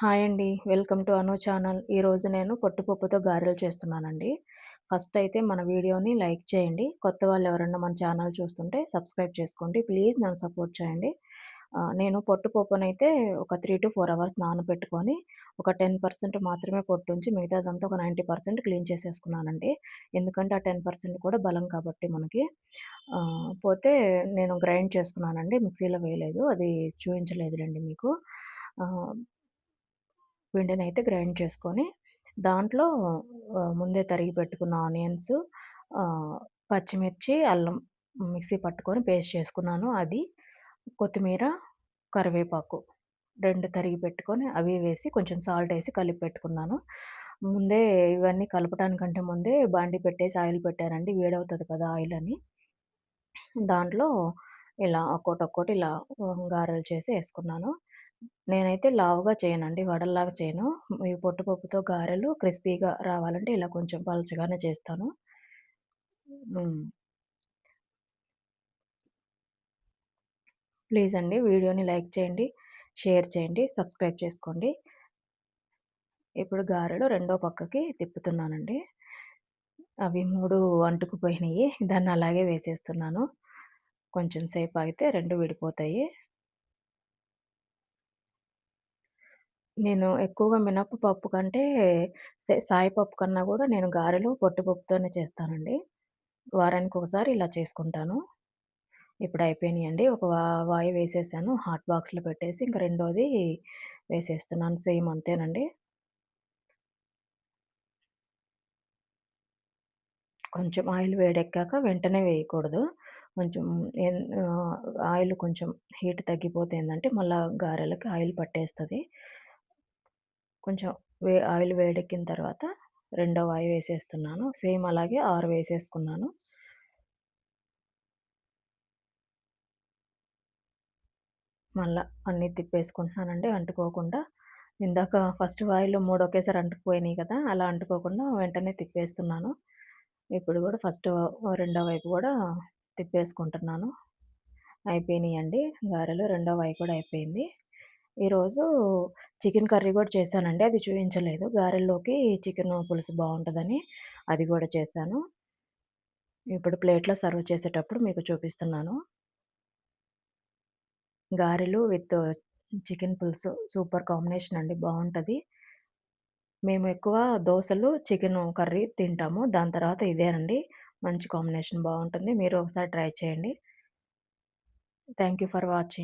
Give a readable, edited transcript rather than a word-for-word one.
Hi అండి. Welcome to Anu channel. ఈరోజు నేను పొట్టుపప్పుతో గారెలు చేస్తున్నానండి. ఫస్ట్ అయితే మన వీడియోని లైక్ చేయండి. కొత్త వాళ్ళు ఎవరన్నా మన ఛానల్ చూస్తుంటే సబ్స్క్రైబ్ చేసుకోండి. ప్లీజ్ నన్ను సపోర్ట్ చేయండి. నేను పొట్టుపప్పునైతే ఒక 3-4 అవర్స్ నానబెట్టుకొని, ఒక 10% మాత్రమే పొట్టుంచి మిగతాదంతా ఒక 90% క్లీన్ చేసేసుకున్నానండి. ఎందుకంటే ఆ 10% కూడా బలం కాబట్టి మనకి. పోతే నేను గ్రైండ్ చేసుకున్నానండి. మిక్సీలో వేయలేదు. అది చూయించలేదులెండి మీకు. ఆహ్ పిండినైతే గ్రైండ్ చేసుకొని, దాంట్లో ముందే తరిగి పెట్టుకున్న ఆనియన్స్, ఆహ్, పచ్చిమిర్చి, అల్లం మిక్సీ పట్టుకొని పేస్ట్ చేసుకున్నాను. అది, కొత్తిమీర, కరివేపాకు 2 తరిగి పెట్టుకొని అవి వేసి కొంచెం సాల్ట్ ఏసి కలిపి పెట్టుకున్నాను. ముందే ఇవన్నీ కలపటానికంటే ముందే బాండీ పెట్టేసి ఆయిల్ పెట్టానండి. వేడవుతది కదా ఆయిలని. దాంట్లో ఇలా ఒక్కోటొక్కోటి ఇలా గారెలు చేసి యేసుకున్నాను. నేనైతే లావుగా చేయనండి. వడల్లాగా చేయను. ఈ పొట్టుపప్పుతో గారెలు క్రిస్పీగా రావాలంటే ఇలా కొంచెం పలచగానే చేస్తాను. హ్మ్. ప్లీజ్ అండి వీడియోని లైక్ చేయండి, షేర్ చేయండి, సబ్స్క్రైబ్ చేసుకోండి. ఇప్పుడు గారెలు రెండో పక్కకి తిప్పుతున్నానండి. అవి 3 అంటుకుపోయినియి. దాన్ని అలాగే వేసేస్తున్నాను. కొంచెం సేపు ఆగితే 2 విడిపోతాయి. నేను ఎక్కువగా మినపప్పు కంటే సాయి పప్పు కన్నా గూడా నేను గారెలు పొట్టుపప్పుతోనే చేస్తానండి. వారానికొకసారి ఇలా చేసుకుంటాను. ఇప్పుడు అయిపోయినియండి. ఒక వాయి వేసేసాను. హాట్ బాక్స్‌లో పెట్టేసి ఇంక రెండోది వేసేస్తున్నాను. సేమ్ అంతేనండి. కొంచెం ఆయిల్ వేడెక్కాక వెంటనే వేయకూడదు. కొంచెం ఆయిల్ కొంచెం హీట్ తగ్గిపోతే ఏందంటే మళ్ళా గారెలకి ఆయిల్ పట్టేస్తది. కొంచెం ఆయిల్ వేడెక్కిన తర్వాత రెండో వాయి వేసేస్తున్నాను. సేమ్ అలాగే 6 వేసేసుకున్నాను. మళ్ళా అన్నీ తిప్పేసుకుంటున్నానండి అంటుకోకుండా. ఇందాక ఫస్ట్ వాయిలో 3 ఒకేసారి అంటుకుపోయినాయి కదా! అలా అంటుకోకుండా వెంటనే తిప్పేస్తున్నాను. ఇప్పుడు గూడా రెండో వైపు గూడా తిప్పేసుకుంటున్నాను. అయిపోయినియండి గారెలు. రెండో వాయి కూడా అయిపోయింది. ఈరోజు చికెన్ కర్రీ గూడా చేశానండి. అది చూయించలేదు. గారెల్లోకి చికెను పులుసు బావుంటదని అది గూడా చేశాను. ఇప్పుడు ప్లేట్‌లో సర్వ్ చేసేటప్పుడు మీకు చూపిస్తున్నాను. గారెలు విత్ చికెన్ పులుసు సూపర్ కాంబినేషన్ అండి. బావుంటది. మేము ఎక్కువ దోసలు, చికెను కర్రీ తింటాము. దాని తర్వాత ఇదేనండి. మంచి కాంబినేషన్ బావుంటుంది. మీరు ఒకసారి ట్రై చేయండి. Thank you for watching.